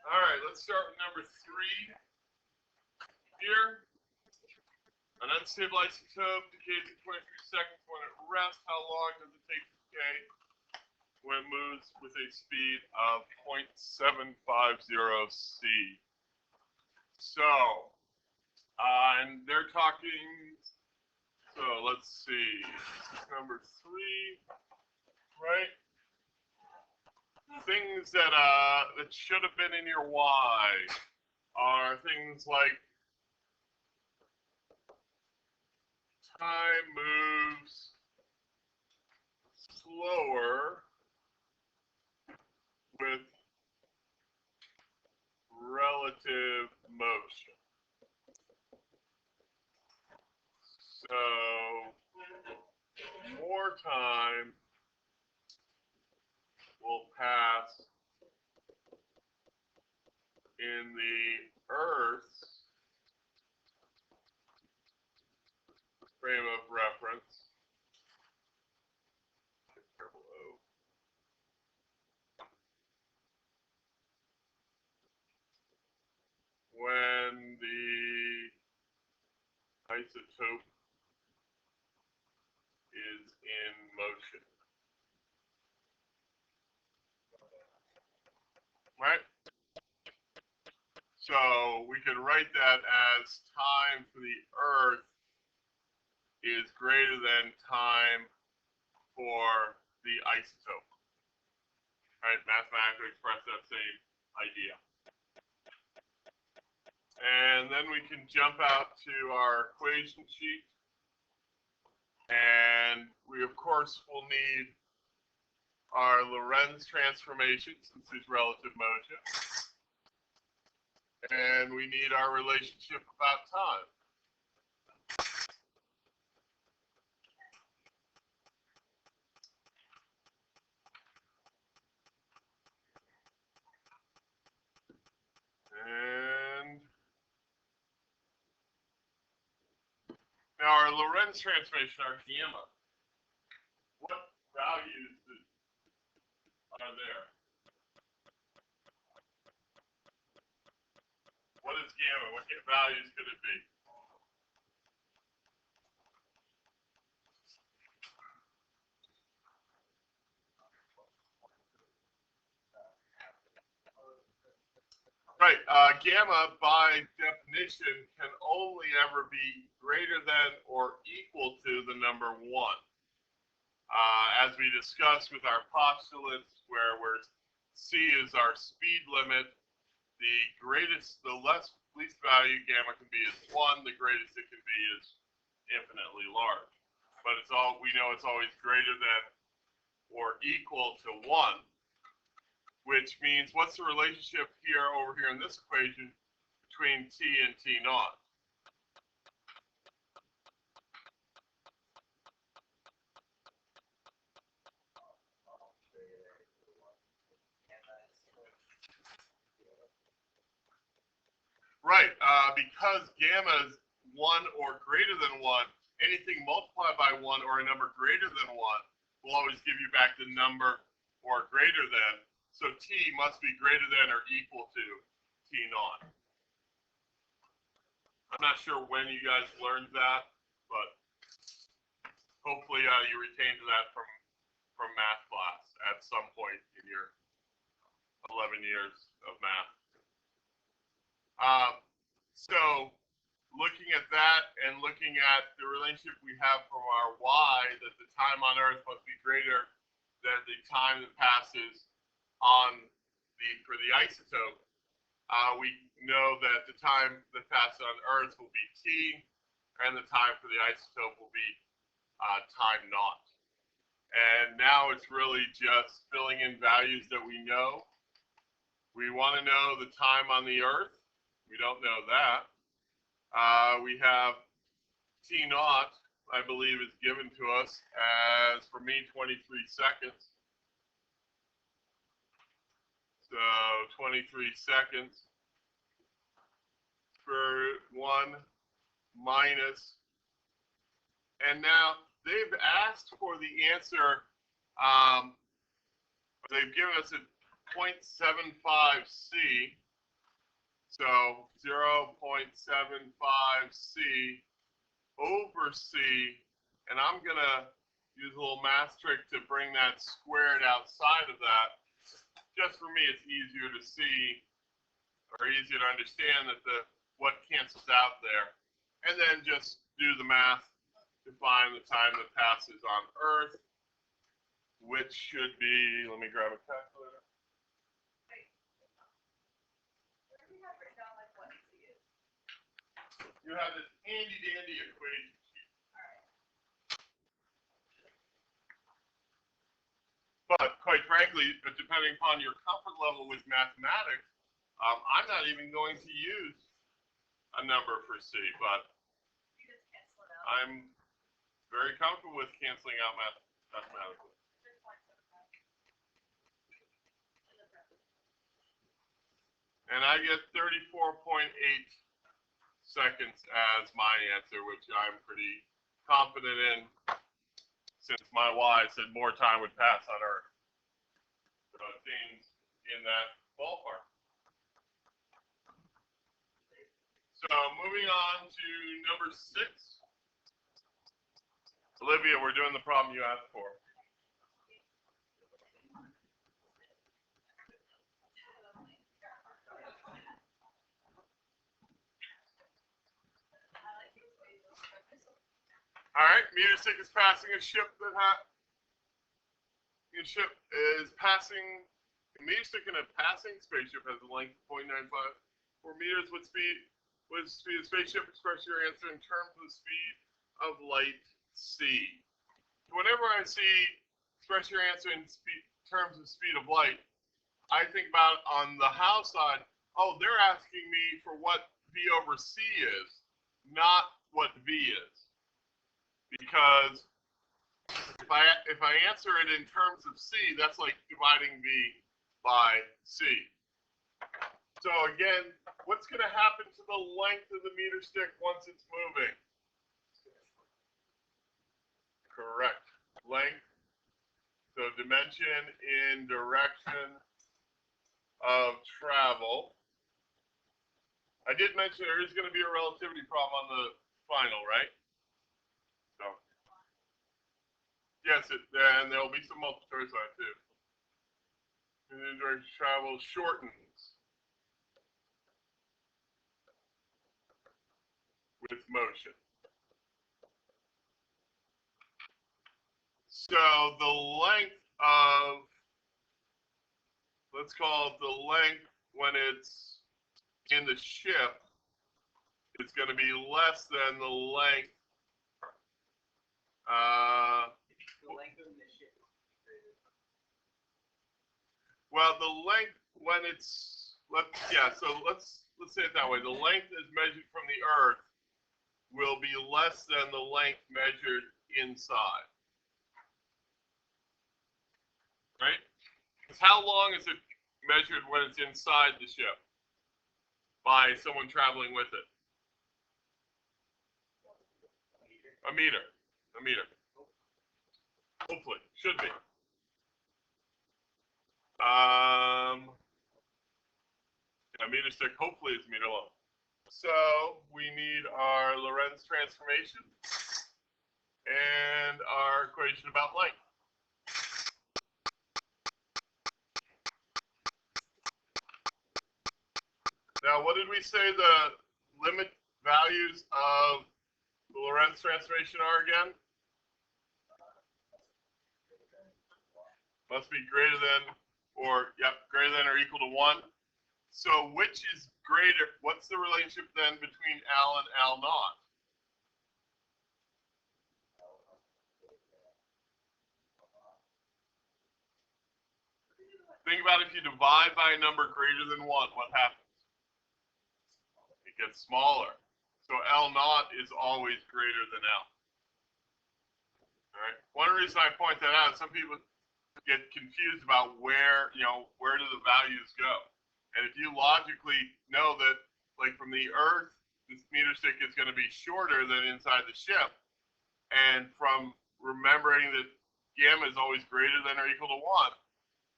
All right, let's start with number 3 here. An unstable isotope decays in 23 seconds when at rest. How long does it take to decay when it moves with a speed of 0.750 C? So, and they're talking, so let's see, number 3, right? Things that should have been in your Y are things like time moves slower with relative motion. So more time will pass in the Earth's frame of reference when the isotope is in motion. Right? So we could write that as time for the Earth is greater than time for the isotope. Right? Mathematically express that same idea. And then we can jump out to our equation sheet. And we, of course, will need our Lorentz transformation since it's relative motion. And we need our relationship about time. And now our Lorentz transformation, our gamma, what values are there? What is gamma? What values could it be? Right, gamma by definition can only ever be greater than or equal to the number 1. As we discussed with our postulates, where C is our speed limit, the least value gamma can be is 1, the greatest it can be is infinitely large. But we know it's always greater than or equal to 1. Which means, what's the relationship over here in this equation between T and T naught? Right, because gamma is 1 or greater than 1, anything multiplied by 1 or a number greater than 1 will always give you back the number or greater than. So T must be greater than or equal to T naught. I'm not sure when you guys learned that, but hopefully you retained that from math class at some point in your 11 years of math. So looking at that and looking at the relationship we have from our Y, that the time on Earth must be greater than the time that passes for the isotope, we know that the time that passes on Earth will be T, and the time for the isotope will be time naught. And now it's really just filling in values that we know. We want to know the time on the Earth. We don't know that. We have T naught, I believe, is given to us as, for me, 23 seconds. So 23 seconds for 1 minus. And now they've asked for the answer. They've given us a 0.75 C. So 0.75C over C, and I'm going to use a little math trick to bring that squared outside of that. Just for me, it's easier to see or easier to understand that what cancels out there. And then just do the math to find the time that passes on Earth, which should be, let me grab a calculator. You have this handy dandy equation. But quite frankly, depending upon your comfort level with mathematics, I'm not even going to use a number for C, but I'm very comfortable with canceling out mathematically. And I get 34.8 seconds as my answer, which I'm pretty confident in, since my Y said more time would pass on Earth. So it seems in that ballpark. So moving on to number 6. Olivia, we're doing the problem you asked for. All right, meter stick is passing a ship that is passing. A meter stick in a passing spaceship has a length of 0.954 meters. What speed of spaceship? Express your answer in terms of the speed of light c. Whenever I see express your answer in terms of speed of light, I think about on the how side. Oh, they're asking me for what v over c is, not what v is. Because if I answer it in terms of c, that's like dividing v by c. So again, what's going to happen to the length of the meter stick once it's moving? Correct. Length. So dimension in direction of travel. I did mention there is going to be a relativity problem on the final, right? So, yes, and there will be some multiple choice on it too. And then direction of travel shortens with motion. So the length of, let's call it the length when it's in the ship, it's going to be less than the length. The length of the ship. Well, the length when it's let's say it that way. The length is measured from the Earth will be less than the length measured inside. Right? Because how long is it measured when it's inside the ship by someone traveling with it? A meter. A meter. Hopefully. Should be. A meter stick hopefully is a meter long. So we need our Lorentz transformation and our equation about length. Now, what did we say the limit values of the Lorentz transformation are again? Must be greater than greater than or equal to 1. So which is greater? What's the relationship then between L and L naught? Think about if you divide by a number greater than 1, what happens? It gets smaller. So L naught is always greater than L. All right. One reason I point that out, some people get confused about where do the values go. And if you logically know that, like from the Earth, this meter stick is going to be shorter than inside the ship, and from remembering that gamma is always greater than or equal to 1,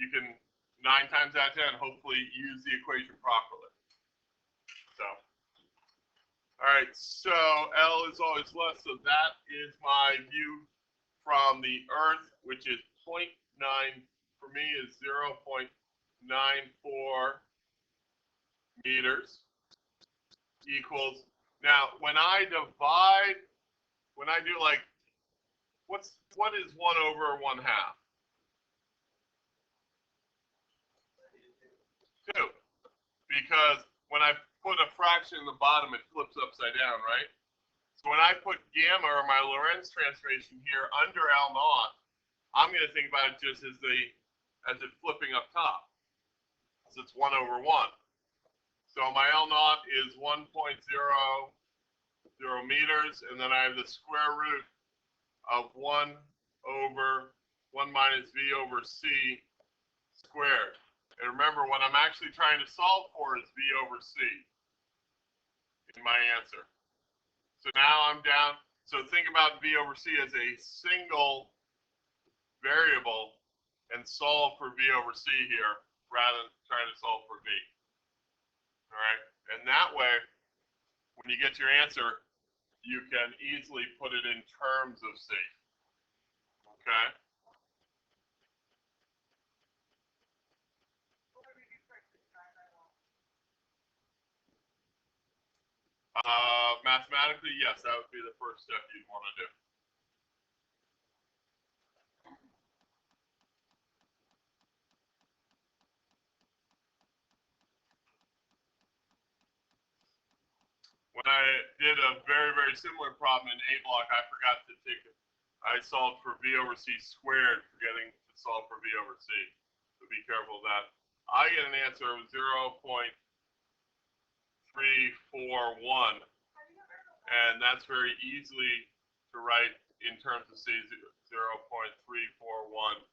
you can 9 times out of 10 hopefully use the equation properly. All right, so L is always less, so that is my view from the Earth, which is 0.9, for me is 0.94 meters equals, now when I divide, when I do like, what is 1 over 1/2? 2. Because when I put a fraction in the bottom, it flips upside down, right? So when I put gamma, or my Lorentz transformation here, under L naught, I'm going to think about it just as it flipping up top. So it's 1 over 1. So my L naught is 1.00 meters, and then I have the square root of 1 over 1 minus V over C squared. And remember, what I'm actually trying to solve for is V over C in my answer. So now I'm down. So think about V over C as a single variable and solve for V over C here rather than trying to solve for V. All right. And that way, when you get your answer, you can easily put it in terms of C. Okay. Mathematically, yes, that would be the first step you'd want to do. When I did a very, very similar problem in A block, I forgot to take it. I solved for V over C squared, forgetting to solve for V over C. So be careful of that. I get an answer of 0.341, and that's very easily to write in terms of C, 0.341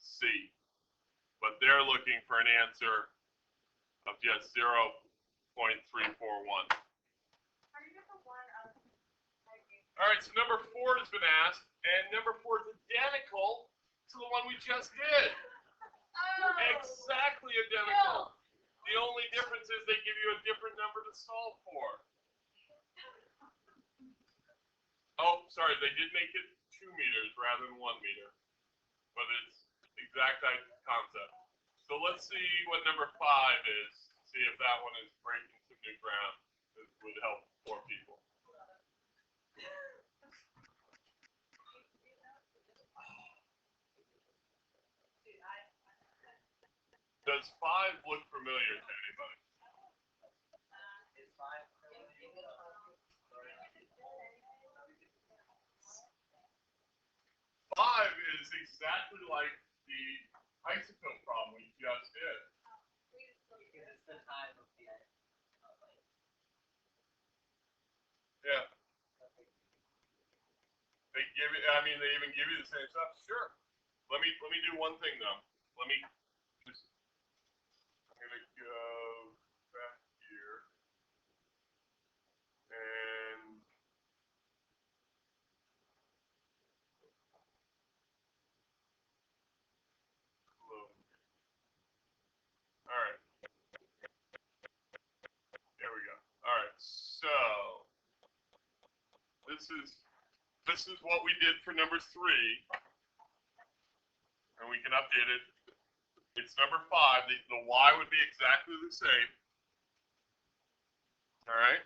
C. But they're looking for an answer of just 0.341. All right, so number 4 has been asked, and number 4 is identical to the one we just did. Exactly identical. The only difference is they give you a different number to solve for. Oh, sorry, they did make it 2 meters rather than 1 meter, but it's exact concept. So let's see what number 5 is. See if that one is breaking some new ground. This would help more people. Does 5 look familiar to anybody? Five is exactly like the isotone problem we just did. Yeah. They give it. I mean, they even give you the same stuff. Sure. Let me do one thing though. Let me just. I'm gonna go back here and. All right. There we go. All right. So this is what we did for number 3, and we can update it. It's number 5. The y would be exactly the same. All right.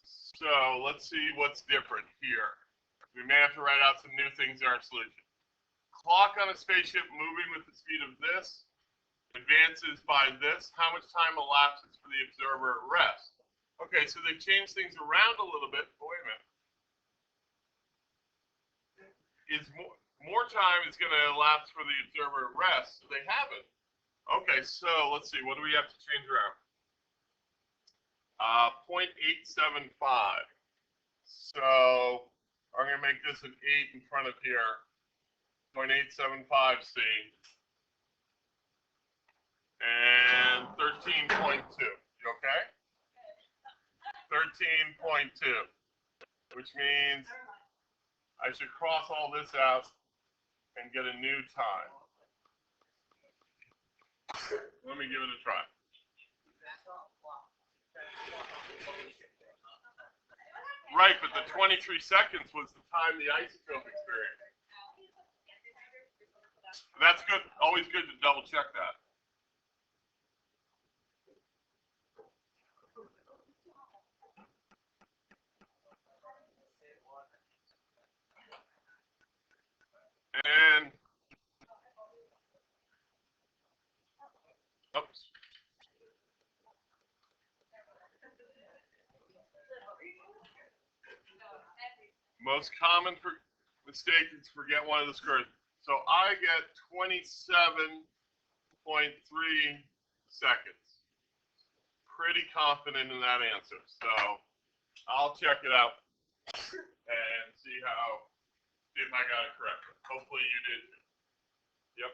So let's see what's different here. We may have to write out some new things in our solution. Clock on a spaceship moving with the speed of this advances by this. How much time elapses for the observer at rest? Okay, so they've changed things around a little bit. Oh, wait a minute. Is more time is going to elapse for the observer at rest? They haven't. Okay, so let's see. What do we have to change around? 0.875. So I'm going to make this an 8 in front of here. 0.875 C. And 13.2. You okay? 13.2. Which means I should cross all this out and get a new time. Let me give it a try. Right, but the 23 seconds was the time the isotope experienced. That's good. Always good to double check that. And oops. Most common mistake is forget one of the squares. So I get 27.3 seconds. Pretty confident in that answer. So I'll check it out and see if I got it correct. Hopefully you did. Yep.